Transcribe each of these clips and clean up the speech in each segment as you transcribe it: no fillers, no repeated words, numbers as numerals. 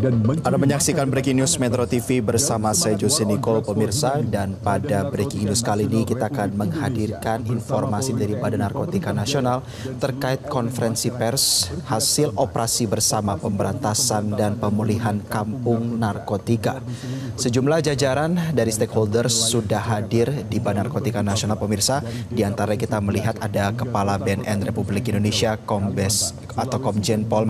dan Anda menyaksikan Breaking News Metro TV bersama saya Jose Nicole pemirsa, dan pada Breaking News kali ini kita akan menghadirkan informasi dari Badan Narkotika Nasional terkait konferensi pers hasil operasi bersama pemberantasan dan pemulihan kampung narkotika. Sejumlah jajaran dari stakeholders sudah hadir di Badan Narkotika Nasional pemirsa. Di antara kita melihat ada Kepala BNN Republik Indonesia Kombes atau Komjen Pol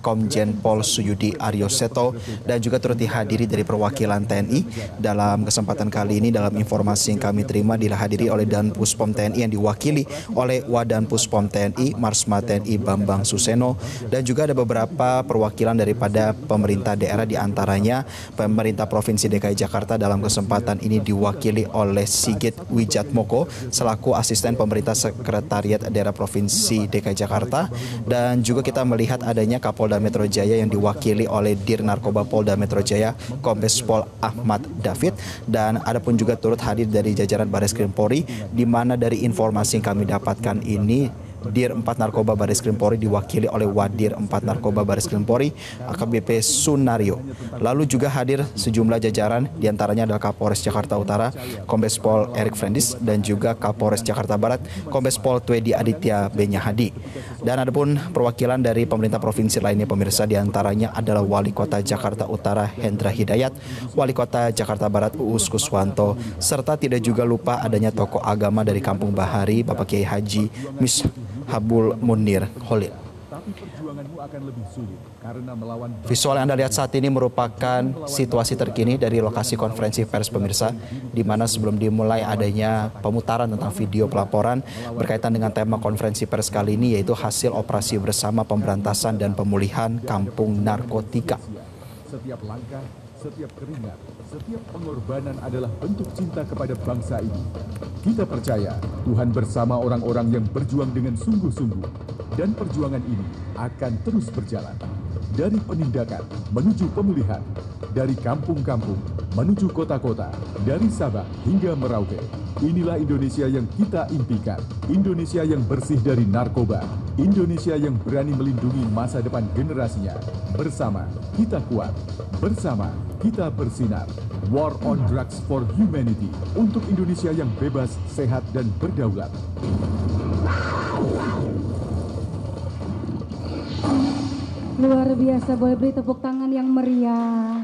Komjen Pol Suyudi Aryo Seto, dan juga turut dihadiri dari perwakilan TNI. Dalam kesempatan kali ini, dalam informasi yang kami terima, dihadiri oleh Dan Puspom TNI yang diwakili oleh Wadan Puspom TNI Marsma TNI Bambang Suseno, dan juga ada beberapa perwakilan daripada pemerintah daerah, diantaranya pemerintah Provinsi DKI Jakarta dalam kesempatan ini diwakili oleh Sigit Wijatmoko selaku asisten pemerintah Sekretariat Daerah Provinsi DKI Jakarta, dan juga kita melihat adanya Kapolda Metro Jaya yang diwakili oleh Dir Narkoba Polda Metro Jaya Kombes Pol Ahmad David, dan ada pun juga turut hadir dari jajaran Barreskrim Polri, di mana dari informasi yang kami dapatkan ini Dir 4 Narkoba Barreskrim Polri diwakili oleh Wadir 4 Narkoba Barreskrim Polri AKBP Sunario. Lalu juga hadir sejumlah jajaran, diantaranya adalah Kapolres Jakarta Utara Kombes Pol Erik Frendis, dan juga Kapolres Jakarta Barat Kombes Pol Twedi Aditya Benyahadi. Dan ada pun perwakilan dari pemerintah provinsi lainnya pemirsa, diantaranya adalah Wali Kota Jakarta Utara Hendra Hidayat, Wali Kota Jakarta Barat Uus Kuswanto, serta tidak juga lupa adanya tokoh agama dari Kampung Bahari Bapak Kiai Haji Habul Munir Holil. Visual yang Anda lihat saat ini merupakan situasi terkini dari lokasi konferensi pers pemirsa, di mana sebelum dimulai adanya pemutaran tentang video pelaporan berkaitan dengan tema konferensi pers kali ini, yaitu hasil operasi bersama pemberantasan dan pemulihan kampung narkotika. Setiap langkah, setiap keringat, setiap pengorbanan adalah bentuk cinta kepada bangsa ini. Kita percaya Tuhan bersama orang-orang yang berjuang dengan sungguh-sungguh, dan perjuangan ini akan terus berjalan. Dari penindakan menuju pemulihan, dari kampung-kampung menuju kota-kota, dari Sabang hingga Merauke. Inilah Indonesia yang kita impikan. Indonesia yang bersih dari narkoba. Indonesia yang berani melindungi masa depan generasinya. Bersama kita kuat. Bersama kita bersinar. War on Drugs for Humanity. Untuk Indonesia yang bebas, sehat, dan berdaulat. Luar biasa, boleh beri tepuk tangan yang meriah.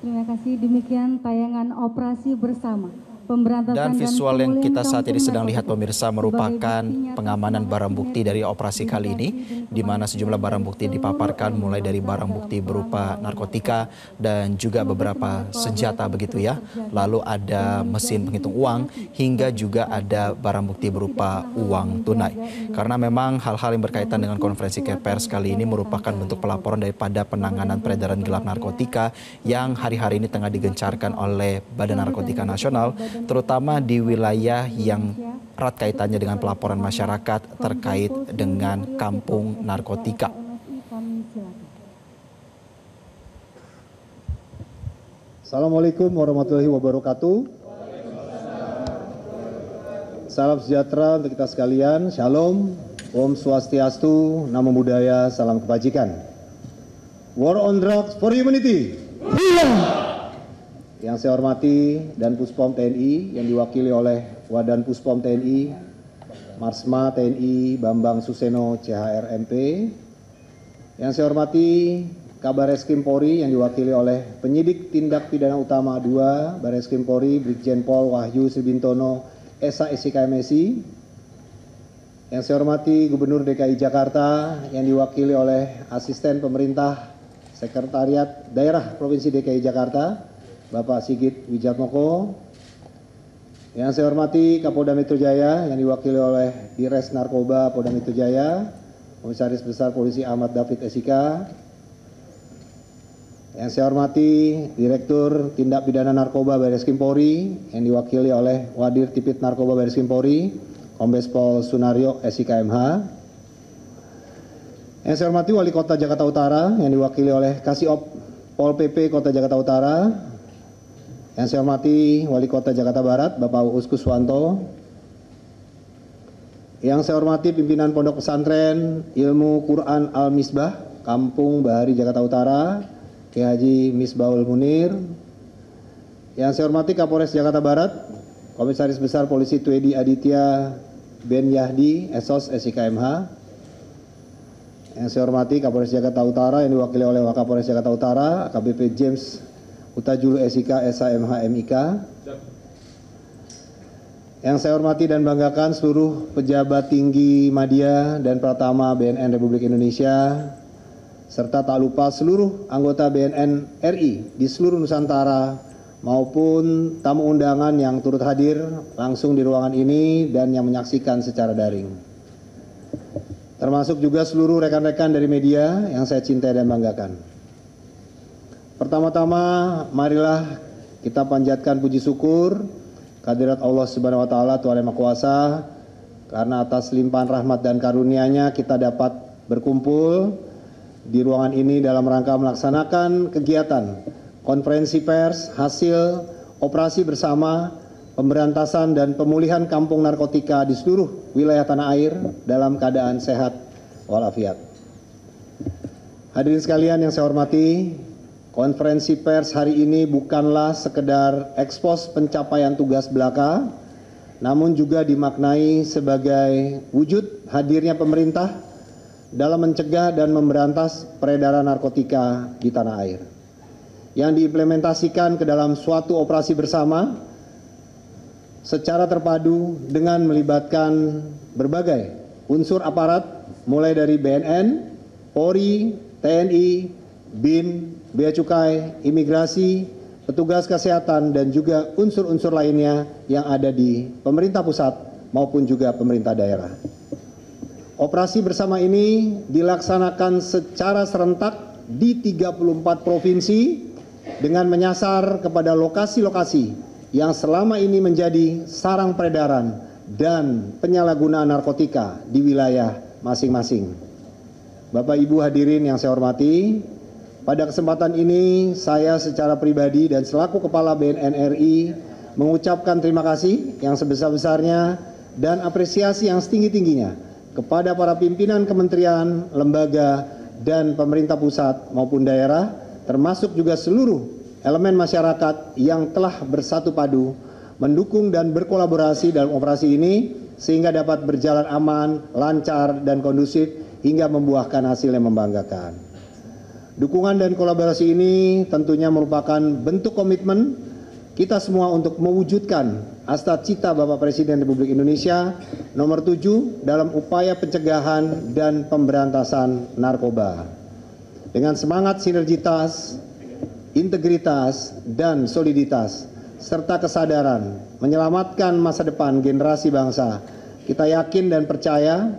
Terima kasih, demikian tayangan operasi bersama pemberantasan dan visual yang kita saat ini sedang lihat pemirsa merupakan pengamanan barang bukti dari operasi kali ini, di mana sejumlah barang bukti dipaparkan, mulai dari barang bukti berupa narkotika dan juga beberapa senjata begitu ya. Lalu ada mesin penghitung uang, hingga juga ada barang bukti berupa uang tunai. Karena memang hal-hal yang berkaitan dengan konferensi pers kali ini merupakan bentuk pelaporan daripada penanganan peredaran gelap narkotika yang hari-hari ini tengah digencarkan oleh Badan Narkotika Nasional, terutama di wilayah yang erat kaitannya dengan pelaporan masyarakat terkait dengan kampung narkotika. Assalamualaikum warahmatullahi wabarakatuh. Salam sejahtera untuk kita sekalian. Shalom, Om Swastiastu, Namo Buddhaya, salam kebajikan. War on Drugs for Humanity. Yang saya hormati Dan Puspom TNI yang diwakili oleh Wadan Puspom TNI Marsma TNI Bambang Suseno CHR MP. Yang saya hormati Kabar Reskrim Polri yang diwakili oleh Penyidik Tindak Pidana Utama 2 Barreskrim Polri Brigjen Pol Wahyu Sibintono SIK MSI. Yang saya hormati Gubernur DKI Jakarta yang diwakili oleh Asisten Pemerintah Sekretariat Daerah Provinsi DKI Jakarta Bapak Sigit Wijatmoko. Yang saya hormati Kapolda Metro Jaya yang diwakili oleh Dires Narkoba Polda Metro Jaya, Komisaris Besar Polisi Ahmad David SIK. Yang saya hormati Direktur Tindak Pidana Narkoba Barreskrim Polri yang diwakili oleh Wadir Tipit Narkoba Barreskrim Polri, Kombes Pol Sunario SIK MH. Yang saya hormati Wali Kota Jakarta Utara yang diwakili oleh Kasiop Pol PP Kota Jakarta Utara. Yang saya hormati Wali Kota Jakarta Barat, Bapak Uus Kuswanto. Yang saya hormati pimpinan Pondok Pesantren Ilmu Quran Al-Misbah, Kampung Bahari, Jakarta Utara, Kiai Haji Misbahul Munir. Yang saya hormati Kapolres Jakarta Barat, Komisaris Besar Polisi Twedi Aditya Ben Yahdi, Esos SIKMH. Yang saya hormati Kapolres Jakarta Utara yang diwakili oleh Wakapolres Jakarta Utara, AKBP James Utajulu SIK SHMH MIK. Yang saya hormati dan banggakan seluruh pejabat tinggi Madya dan Pratama BNN Republik Indonesia, serta tak lupa seluruh anggota BNN RI di seluruh Nusantara maupun tamu undangan yang turut hadir langsung di ruangan ini dan yang menyaksikan secara daring. Termasuk juga seluruh rekan-rekan dari media yang saya cintai dan banggakan. Pertama-tama, marilah kita panjatkan puji syukur kehadirat Allah Subhanahu wa taala Tuhan Yang Maha Kuasa, karena atas limpahan rahmat dan karunia-Nya kita dapat berkumpul di ruangan ini dalam rangka melaksanakan kegiatan konferensi pers hasil operasi bersama pemberantasan dan pemulihan kampung narkotika di seluruh wilayah tanah air dalam keadaan sehat walafiat. Hadirin sekalian yang saya hormati, konferensi pers hari ini bukanlah sekedar ekspos pencapaian tugas belaka, namun juga dimaknai sebagai wujud hadirnya pemerintah dalam mencegah dan memberantas peredaran narkotika di tanah air, yang diimplementasikan ke dalam suatu operasi bersama secara terpadu dengan melibatkan berbagai unsur aparat, mulai dari BNN, Polri, TNI, BIN, Bea Cukai, Imigrasi, petugas kesehatan, dan juga unsur-unsur lainnya yang ada di pemerintah pusat maupun juga pemerintah daerah. Operasi bersama ini dilaksanakan secara serentak di 34 provinsi dengan menyasar kepada lokasi-lokasi yang selama ini menjadi sarang peredaran dan penyalahgunaan narkotika di wilayah masing-masing. Bapak Ibu hadirin yang saya hormati, pada kesempatan ini saya secara pribadi dan selaku Kepala BNN RI mengucapkan terima kasih yang sebesar-besarnya dan apresiasi yang setinggi-tingginya kepada para pimpinan kementerian, lembaga, dan pemerintah pusat maupun daerah, termasuk juga seluruh elemen masyarakat yang telah bersatu padu mendukung dan berkolaborasi dalam operasi ini sehingga dapat berjalan aman, lancar, dan kondusif hingga membuahkan hasil yang membanggakan. Dukungan dan kolaborasi ini tentunya merupakan bentuk komitmen kita semua untuk mewujudkan Cita Bapak Presiden Republik Indonesia nomor 7 dalam upaya pencegahan dan pemberantasan narkoba. Dengan semangat sinergitas, integritas, dan soliditas, serta kesadaran menyelamatkan masa depan generasi bangsa, kita yakin dan percaya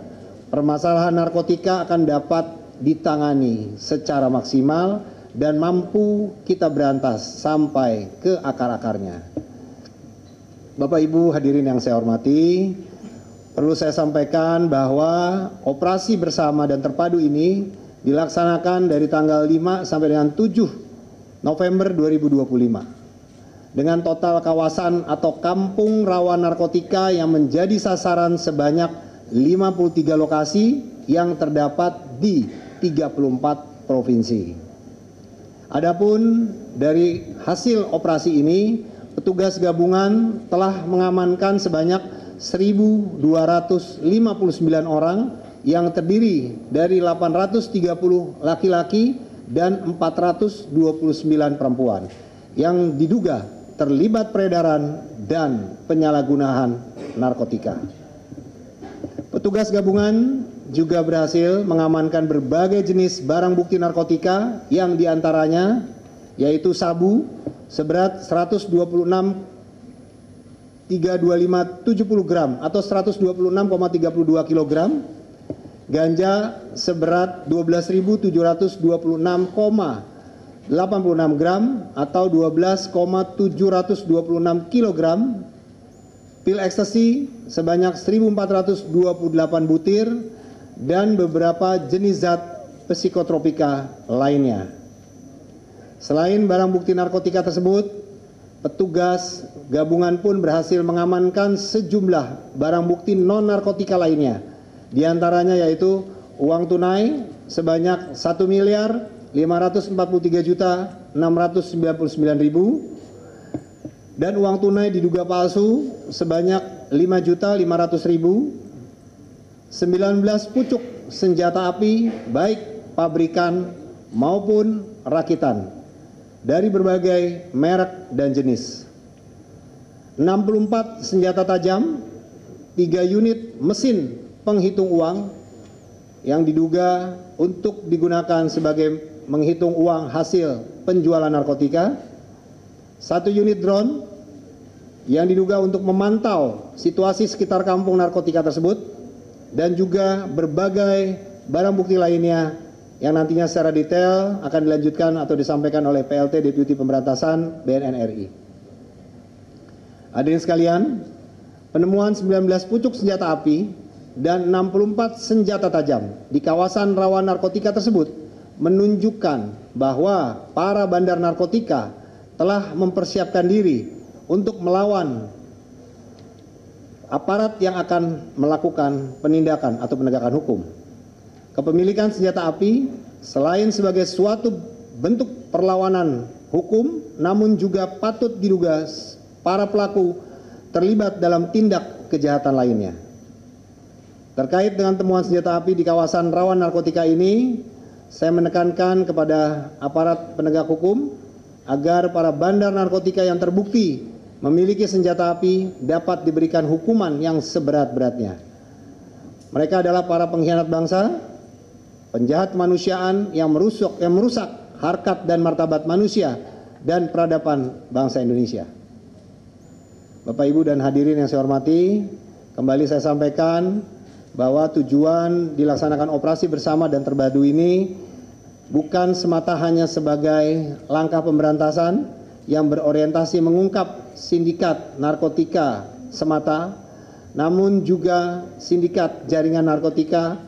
permasalahan narkotika akan dapat ditangani secara maksimal dan mampu kita berantas sampai ke akar-akarnya. Bapak Ibu hadirin yang saya hormati, perlu saya sampaikan bahwa operasi bersama dan terpadu ini dilaksanakan dari tanggal 5 sampai dengan 7 November 2025 dengan total kawasan atau kampung rawan narkotika yang menjadi sasaran sebanyak 53 lokasi yang terdapat di 34 provinsi. Adapun dari hasil operasi ini, petugas gabungan telah mengamankan sebanyak 1.259 orang yang terdiri dari 830 laki-laki dan 429 perempuan yang diduga terlibat peredaran dan penyalahgunaan narkotika. Petugas gabungan juga berhasil mengamankan berbagai jenis barang bukti narkotika yang diantaranya yaitu sabu seberat 126,32570 gram atau 126,32 kilogram, ganja seberat 12.726,86 gram atau 12,726 kilogram, pil ekstasi sebanyak 1.428 butir, dan beberapa jenis zat psikotropika lainnya. Selain barang bukti narkotika tersebut, petugas gabungan pun berhasil mengamankan sejumlah barang bukti non-narkotika lainnya. Di antaranya yaitu uang tunai sebanyak 1.543.699.000 dan uang tunai diduga palsu sebanyak 5.500.000, 19 pucuk senjata api baik pabrikan maupun rakitan dari berbagai merek dan jenis, 64 senjata tajam, 3 unit mesin penghitung uang yang diduga untuk digunakan sebagai menghitung uang hasil penjualan narkotika, 1 unit drone yang diduga untuk memantau situasi sekitar kampung narkotika tersebut, dan juga berbagai barang bukti lainnya yang nantinya secara detail akan dilanjutkan atau disampaikan oleh PLT Deputi Pemberantasan BNN RI. Hadirin sekalian, penemuan 19 pucuk senjata api dan 64 senjata tajam di kawasan rawan narkotika tersebut menunjukkan bahwa para bandar narkotika telah mempersiapkan diri untuk melawan aparat yang akan melakukan penindakan atau penegakan hukum. Kepemilikan senjata api selain sebagai suatu bentuk perlawanan hukum, namun juga patut diduga para pelaku terlibat dalam tindak kejahatan lainnya. Terkait dengan temuan senjata api di kawasan rawan narkotika ini, saya menekankan kepada aparat penegak hukum agar para bandar narkotika yang terbukti memiliki senjata api dapat diberikan hukuman yang seberat-beratnya. Mereka adalah para pengkhianat bangsa, penjahat kemanusiaan yang merusak harkat dan martabat manusia dan peradaban bangsa Indonesia. Bapak, Ibu, dan hadirin yang saya hormati, kembali saya sampaikan bahwa tujuan dilaksanakan operasi bersama dan terpadu ini bukan semata hanya sebagai langkah pemberantasan yang berorientasi mengungkap sindikat narkotika semata, namun juga sindikat jaringan narkotika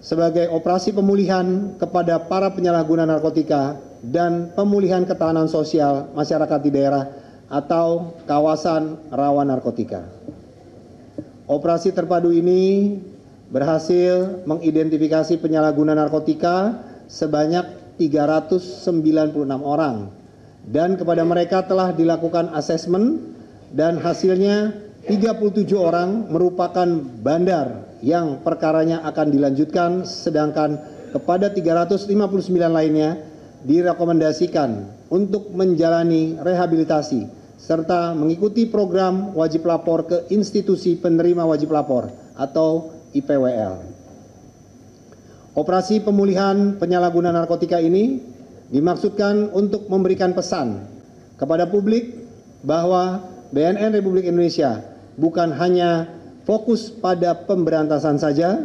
sebagai operasi pemulihan kepada para penyalahguna narkotika dan pemulihan ketahanan sosial masyarakat di daerah atau kawasan rawan narkotika. Operasi terpadu ini berhasil mengidentifikasi penyalahguna narkotika sebanyak 396 orang, dan kepada mereka telah dilakukan asesmen dan hasilnya 37 orang merupakan bandar yang perkaranya akan dilanjutkan, sedangkan kepada 359 lainnya direkomendasikan untuk menjalani rehabilitasi serta mengikuti program wajib lapor ke institusi penerima wajib lapor atau IPWL. Operasi pemulihan penyalahguna narkotika ini dimaksudkan untuk memberikan pesan kepada publik bahwa BNN Republik Indonesia bukan hanya fokus pada pemberantasan saja,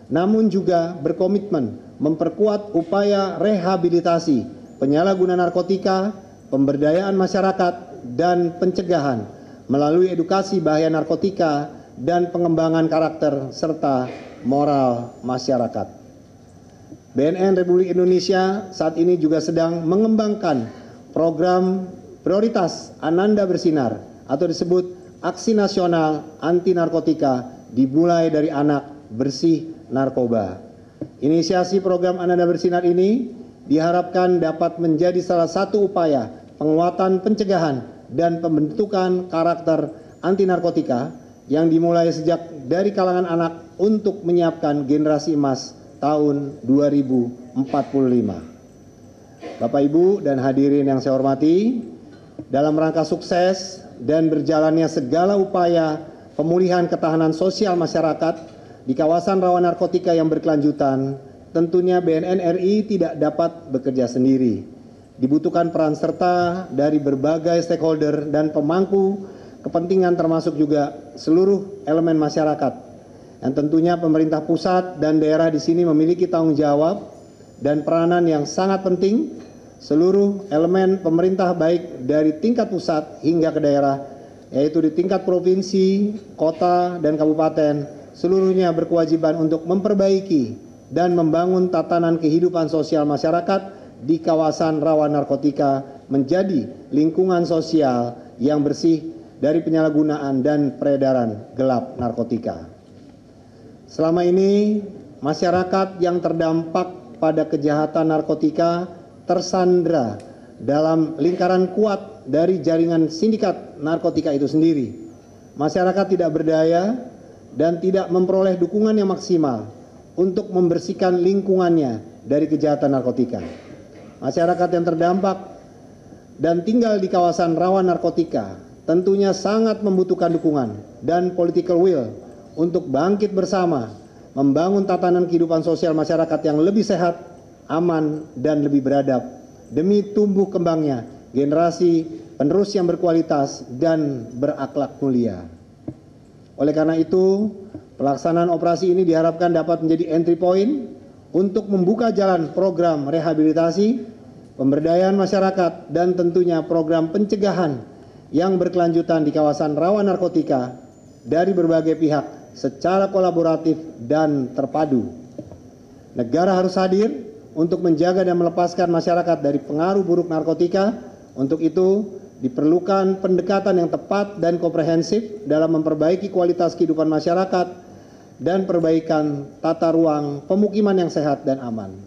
namun juga berkomitmen memperkuat upaya rehabilitasi penyalahguna narkotika, pemberdayaan masyarakat, dan pencegahan melalui edukasi bahaya narkotika dan pengembangan karakter serta moral masyarakat. BNN Republik Indonesia saat ini juga sedang mengembangkan program prioritas Ananda Bersinar atau disebut Aksi Nasional Anti Narkotika dimulai dari anak bersih narkoba. Inisiasi program Ananda Bersinar ini diharapkan dapat menjadi salah satu upaya penguatan pencegahan dan pembentukan karakter anti narkotika yang dimulai sejak dari kalangan anak untuk menyiapkan generasi emas tahun 2045. Bapak, Ibu, dan hadirin yang saya hormati, dalam rangka sukses dan berjalannya segala upaya pemulihan ketahanan sosial masyarakat di kawasan rawan narkotika yang berkelanjutan, tentunya BNN RI tidak dapat bekerja sendiri. Dibutuhkan peran serta dari berbagai stakeholder dan pemangku kepentingan, termasuk juga seluruh elemen masyarakat. Dan tentunya pemerintah pusat dan daerah di sini memiliki tanggung jawab dan peranan yang sangat penting. Seluruh elemen pemerintah baik dari tingkat pusat hingga ke daerah, yaitu di tingkat provinsi, kota, dan kabupaten, seluruhnya berkewajiban untuk memperbaiki dan membangun tatanan kehidupan sosial masyarakat di kawasan rawan narkotika menjadi lingkungan sosial yang bersih dari penyalahgunaan dan peredaran gelap narkotika. Selama ini, masyarakat yang terdampak pada kejahatan narkotika tersandra dalam lingkaran kuat dari jaringan sindikat narkotika itu sendiri. Masyarakat tidak berdaya dan tidak memperoleh dukungan yang maksimal untuk membersihkan lingkungannya dari kejahatan narkotika. Masyarakat yang terdampak dan tinggal di kawasan rawan narkotika tentunya sangat membutuhkan dukungan dan political will untuk bangkit bersama, membangun tatanan kehidupan sosial masyarakat yang lebih sehat, aman, dan lebih beradab, demi tumbuh kembangnya generasi penerus yang berkualitas dan berakhlak mulia. Oleh karena itu, pelaksanaan operasi ini diharapkan dapat menjadi entry point untuk membuka jalan program rehabilitasi, pemberdayaan masyarakat, dan tentunya program pencegahan yang berkelanjutan di kawasan rawan narkotika dari berbagai pihak secara kolaboratif dan terpadu. Negara harus hadir untuk menjaga dan melepaskan masyarakat dari pengaruh buruk narkotika. Untuk itu, diperlukan pendekatan yang tepat dan komprehensif dalam memperbaiki kualitas kehidupan masyarakat dan perbaikan tata ruang pemukiman yang sehat dan aman.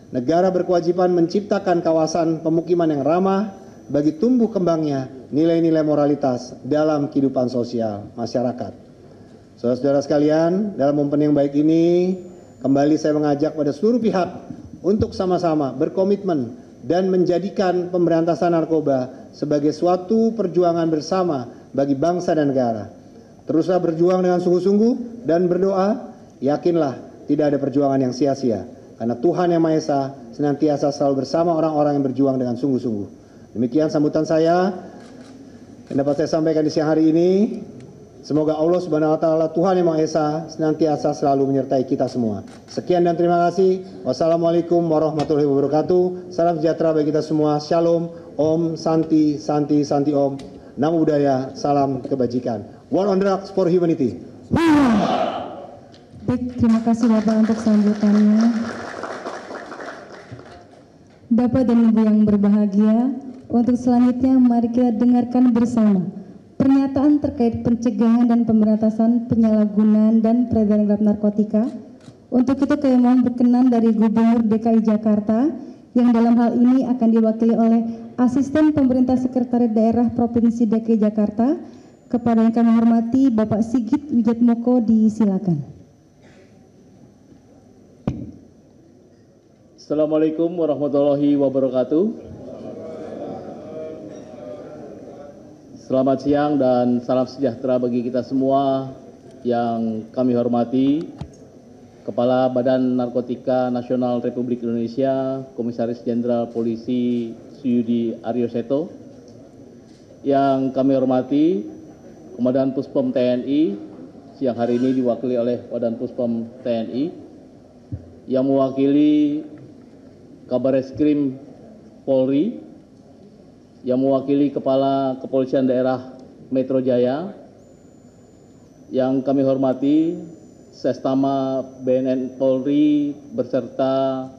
Negara berkewajiban menciptakan kawasan pemukiman yang ramah bagi tumbuh kembangnya nilai-nilai moralitas dalam kehidupan sosial masyarakat. Saudara-saudara sekalian, dalam momen yang baik ini, kembali saya mengajak pada seluruh pihak untuk sama-sama berkomitmen dan menjadikan pemberantasan narkoba sebagai suatu perjuangan bersama bagi bangsa dan negara. Teruslah berjuang dengan sungguh-sungguh dan berdoa, yakinlah tidak ada perjuangan yang sia-sia, karena Tuhan Yang Maha Esa senantiasa selalu bersama orang-orang yang berjuang dengan sungguh-sungguh. Demikian sambutan saya yang dapat saya sampaikan di siang hari ini. Semoga Allah Subhanahu wa taala, Tuhan Yang Maha Esa, senantiasa selalu menyertai kita semua. Sekian dan terima kasih. Wassalamualaikum warahmatullahi wabarakatuh. Salam sejahtera bagi kita semua. Shalom, Om, Santi, Santi, Santi Om. Namo Buddhaya, salam kebajikan. War on drugs for humanity. Baik, terima kasih Bapak untuk sambutannya. Bapak dan Ibu yang berbahagia, untuk selanjutnya mari kita dengarkan bersama pernyataan terkait pencegahan dan pemberantasan penyalahgunaan dan peredaran gelap narkotika. Untuk itu kami mohon berkenan dari Gubernur DKI Jakarta yang dalam hal ini akan diwakili oleh Asisten Pemerintah Sekretariat Daerah Provinsi DKI Jakarta. Kepada yang kami hormati Bapak Sigit Wijatmoko, disilakan. Assalamualaikum warahmatullahi wabarakatuh. Selamat siang dan salam sejahtera bagi kita semua yang kami hormati Kepala Badan Narkotika Nasional Republik Indonesia, Komisaris Jenderal Polisi Suyudi Aryoseto, yang kami hormati Komandan Puspom TNI, siang hari ini diwakili oleh Wadan Puspom TNI, yang mewakili Kabareskrim Polri, yang mewakili Kepala Kepolisian Daerah Metro Jaya, yang kami hormati Sestama BNN Polri beserta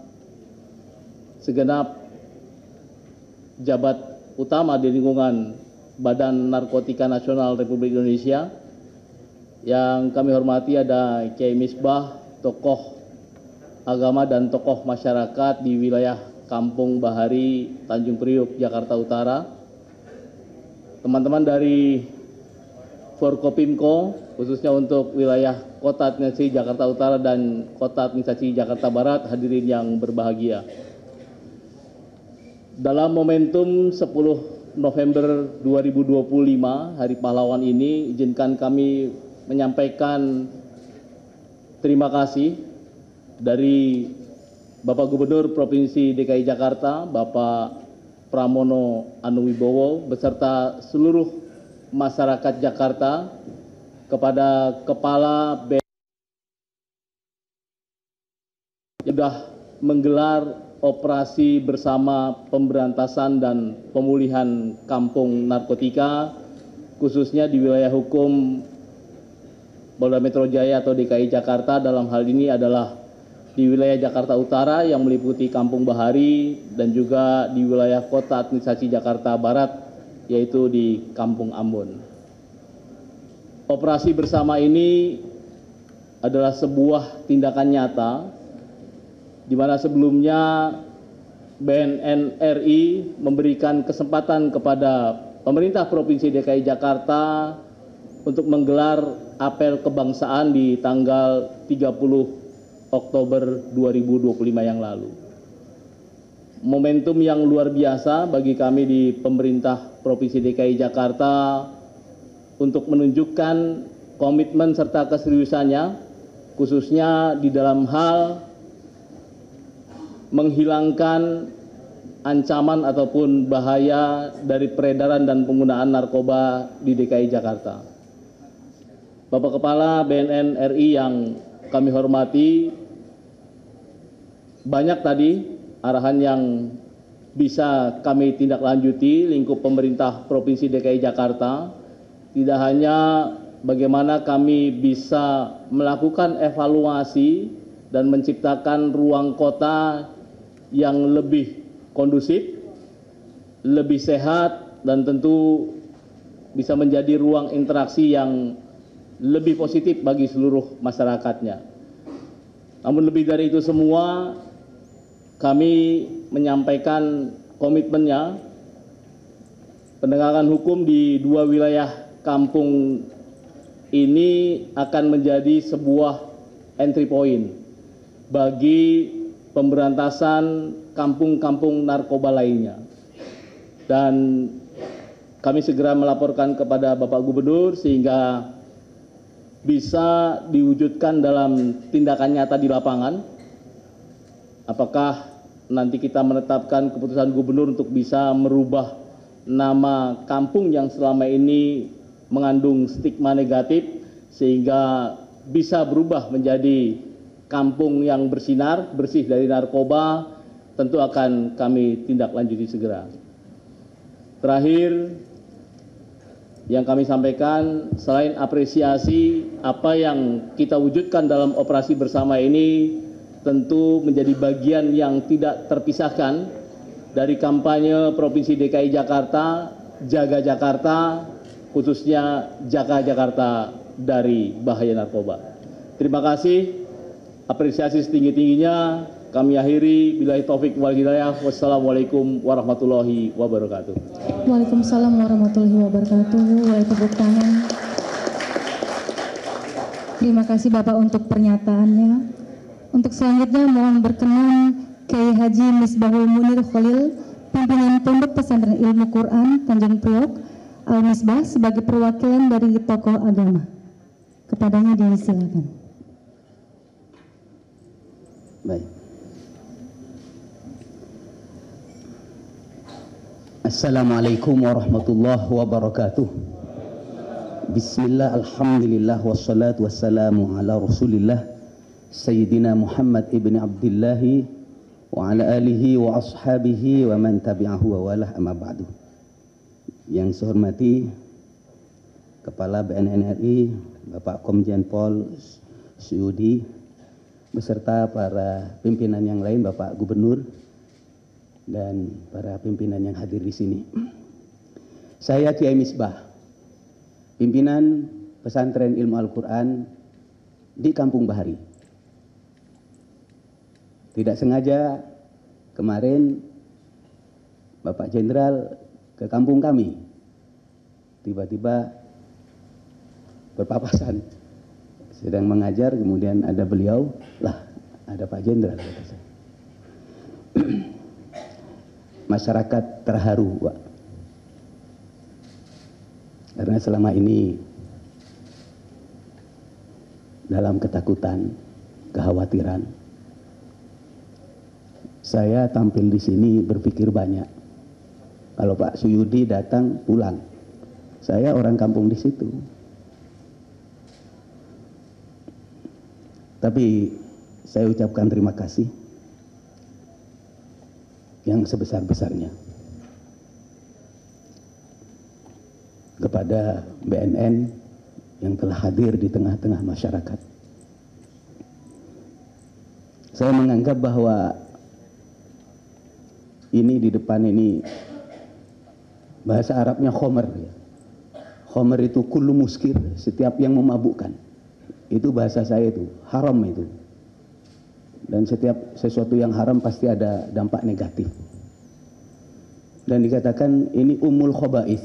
segenap jabat utama di lingkungan Badan Narkotika Nasional Republik Indonesia. Yang kami hormati ada Kiai Misbah, tokoh agama dan tokoh masyarakat di wilayah Kampung Bahari, Tanjung Priuk, Jakarta Utara. Teman-teman dari Forkopimko, khususnya untuk wilayah Kota Administrasi Jakarta Utara dan Kota Administrasi Jakarta Barat, hadirin yang berbahagia. Dalam momentum 10 November 2025, Hari Pahlawan ini, izinkan kami menyampaikan terima kasih dari Bapak Gubernur Provinsi DKI Jakarta, Bapak Pramono Anungwibowo, beserta seluruh masyarakat Jakarta, kepada Kepala BNN yang sudah menggelar operasi bersama pemberantasan dan pemulihan kampung narkotika, khususnya di wilayah hukum Polda Metro Jaya atau DKI Jakarta. Dalam hal ini adalah di wilayah Jakarta Utara yang meliputi Kampung Bahari dan juga di wilayah Kota Administrasi Jakarta Barat yaitu di Kampung Ambon. Operasi bersama ini adalah sebuah tindakan nyata di mana sebelumnya BNN RI memberikan kesempatan kepada pemerintah Provinsi DKI Jakarta untuk menggelar apel kebangsaan di tanggal 30 Oktober 2025 yang lalu. Momentum yang luar biasa bagi kami di pemerintah Provinsi DKI Jakarta untuk menunjukkan komitmen serta keseriusannya, khususnya di dalam hal menghilangkan ancaman ataupun bahaya dari peredaran dan penggunaan narkoba di DKI Jakarta. Bapak Kepala BNN RI yang kami hormati, banyak tadi arahan yang bisa kami tindak lanjuti lingkup pemerintah Provinsi DKI Jakarta. Tidak hanya bagaimana kami bisa melakukan evaluasi dan menciptakan ruang kota yang lebih kondusif, lebih sehat, dan tentu bisa menjadi ruang interaksi yang lebih positif bagi seluruh masyarakatnya. Namun lebih dari itu semua, kami menyampaikan komitmennya penegakan hukum di dua wilayah kampung ini akan menjadi sebuah entry point bagi pemberantasan kampung-kampung narkoba lainnya. Dan kami segera melaporkan kepada Bapak Gubernur sehingga bisa diwujudkan dalam tindakan nyata di lapangan. Apakah nanti kita menetapkan keputusan Gubernur untuk bisa merubah nama kampung yang selama ini mengandung stigma negatif sehingga bisa berubah menjadi kampung yang bersinar, bersih dari narkoba, tentu akan kami tindak lanjuti segera. Terakhir, yang kami sampaikan, selain apresiasi apa yang kita wujudkan dalam operasi bersama ini, tentu menjadi bagian yang tidak terpisahkan dari kampanye Provinsi DKI Jakarta, Jaga Jakarta, khususnya Jaga Jakarta dari bahaya narkoba. Terima kasih, apresiasi setinggi-tingginya. Kami akhiri, billahi taufik wal hidayah. Wassalamualaikum warahmatullahi wabarakatuh. Waalaikumsalam warahmatullahi wabarakatuh. Boleh tepuk tangan. Terima kasih Bapak untuk pernyataannya. Untuk selanjutnya mohon berkenan Kiai Haji Misbahul Munir Khalil, pimpinan Pondok Pesantren Ilmu Quran Tanjung Priok Al-Misbah sebagai perwakilan dari tokoh agama. Kepadanya disilakan. Baik. Assalamualaikum warahmatullahi wabarakatuh. Bismillah, alhamdulillah, wassalatu wassalamu ala rasulillah Sayyidina Muhammad ibn Abdillahi wa ala alihi wa ashabihi wa man tabi'ahu wa walah, amma ba'du. Yang saya hormati Kepala BNN RI, Bapak Komjen Pol Suyudi, beserta para pimpinan yang lain, Bapak Gubernur, dan para pimpinan yang hadir di sini. Saya Kiai Misbah, pimpinan Pesantren Ilmu Al-Quran di Kampung Bahari. Tidak sengaja kemarin Bapak Jenderal ke kampung kami, tiba-tiba berpapasan, sedang mengajar, kemudian ada beliau, lah ada Pak Jenderal, kata saya. Masyarakat terharu, Pak, karena selama ini dalam ketakutan, kekhawatiran, saya tampil di sini berpikir banyak. Kalau Pak Suyudi datang pulang, saya orang kampung di situ. Tapi saya ucapkan terima kasih yang sebesar-besarnya kepada BNN yang telah hadir di tengah-tengah masyarakat. Saya menganggap bahwa ini di depan ini Bahasa Arabnya khomer. Ya. Khomer itu kullu muskir, setiap yang memabukkan. Itu bahasa saya itu, haram itu. Dan setiap sesuatu yang haram pasti ada dampak negatif. Dan dikatakan ini ummul khaba'ith,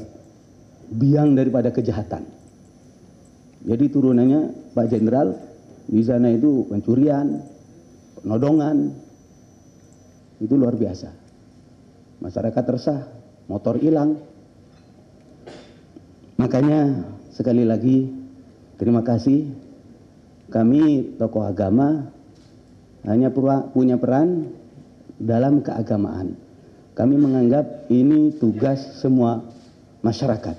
biang daripada kejahatan. Jadi turunannya Pak Jenderal, di sana itu pencurian, penodongan, itu luar biasa. Masyarakat resah, motor hilang. Makanya sekali lagi terima kasih, kami tokoh agama hanya punya peran dalam keagamaan. Kami menganggap ini tugas semua masyarakat.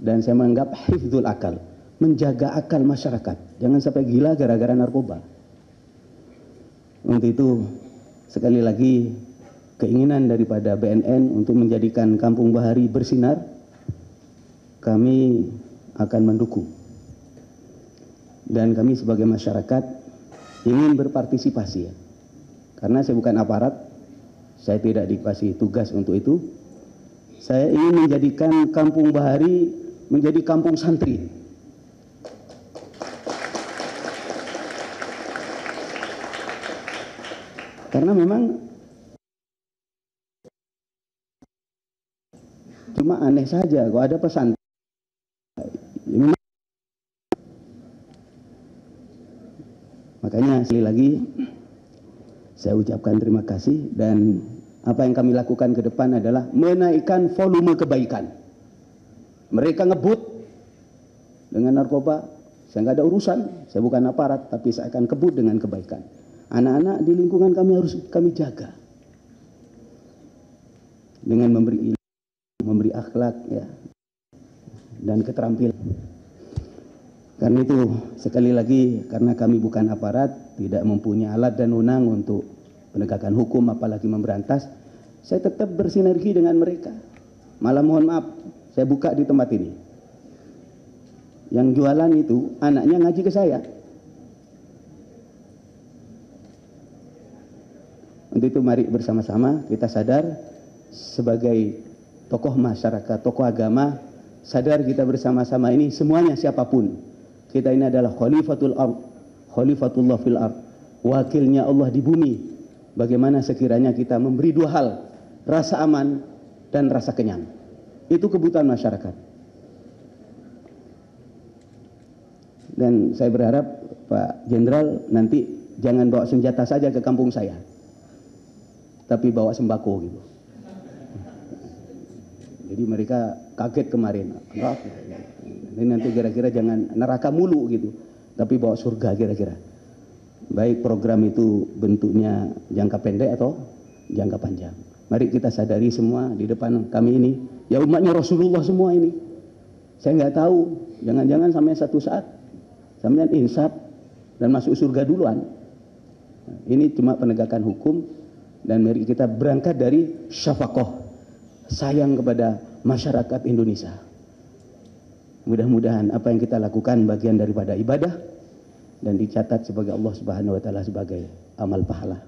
Dan saya menganggap hifdzul akal, menjaga akal masyarakat. Jangan sampai gila gara-gara narkoba. Untuk itu sekali lagi keinginan daripada BNN untuk menjadikan Kampung Bahari bersinar, kami akan mendukung. Dan kami sebagai masyarakat ingin berpartisipasi ya. Karena saya bukan aparat, saya tidak dikasih tugas untuk itu. Saya ingin menjadikan Kampung Bahari menjadi kampung santri. Karena memang cuma aneh saja kalau ada pesantren. Makanya sekali lagi saya ucapkan terima kasih, dan apa yang kami lakukan ke depan adalah menaikkan volume kebaikan. Mereka ngebut dengan narkoba, saya nggak ada urusan, saya bukan aparat, tapi saya akan kebut dengan kebaikan. Anak-anak di lingkungan kami harus kami jaga dengan memberi ilmu, memberi akhlak ya, dan keterampilan. Karena itu sekali lagi, karena kami bukan aparat, tidak mempunyai alat dan wewenang untuk penegakan hukum apalagi memberantas, saya tetap bersinergi dengan mereka. Malah mohon maaf, saya buka di tempat ini. Yang jualan itu anaknya ngaji ke saya. Untuk itu mari bersama-sama kita sadar sebagai tokoh masyarakat, tokoh agama, sadar kita bersama-sama ini semuanya siapapun. Kita ini adalah khalifatul ard, khalifatullah fil ard, wakilnya Allah di bumi. Bagaimana sekiranya kita memberi dua hal, rasa aman dan rasa kenyang. Itu kebutuhan masyarakat. Dan saya berharap Pak Jenderal nanti jangan bawa senjata saja ke kampung saya, tapi bawa sembako gitu. Jadi mereka kaget kemarin. Ini nanti kira-kira jangan neraka mulu gitu, tapi bawa surga kira-kira. Baik program itu bentuknya jangka pendek atau jangka panjang. Mari kita sadari semua di depan kami ini, ya umatnya Rasulullah semua ini. Saya nggak tahu, jangan-jangan sampai satu saat sampean insaf dan masuk surga duluan. Ini cuma penegakan hukum, dan mari kita berangkat dari syafaqah, sayang kepada masyarakat Indonesia. Mudah-mudahan apa yang kita lakukan bagian daripada ibadah dan dicatat sebagai Allah Subhanahu wa taala sebagai amal pahala.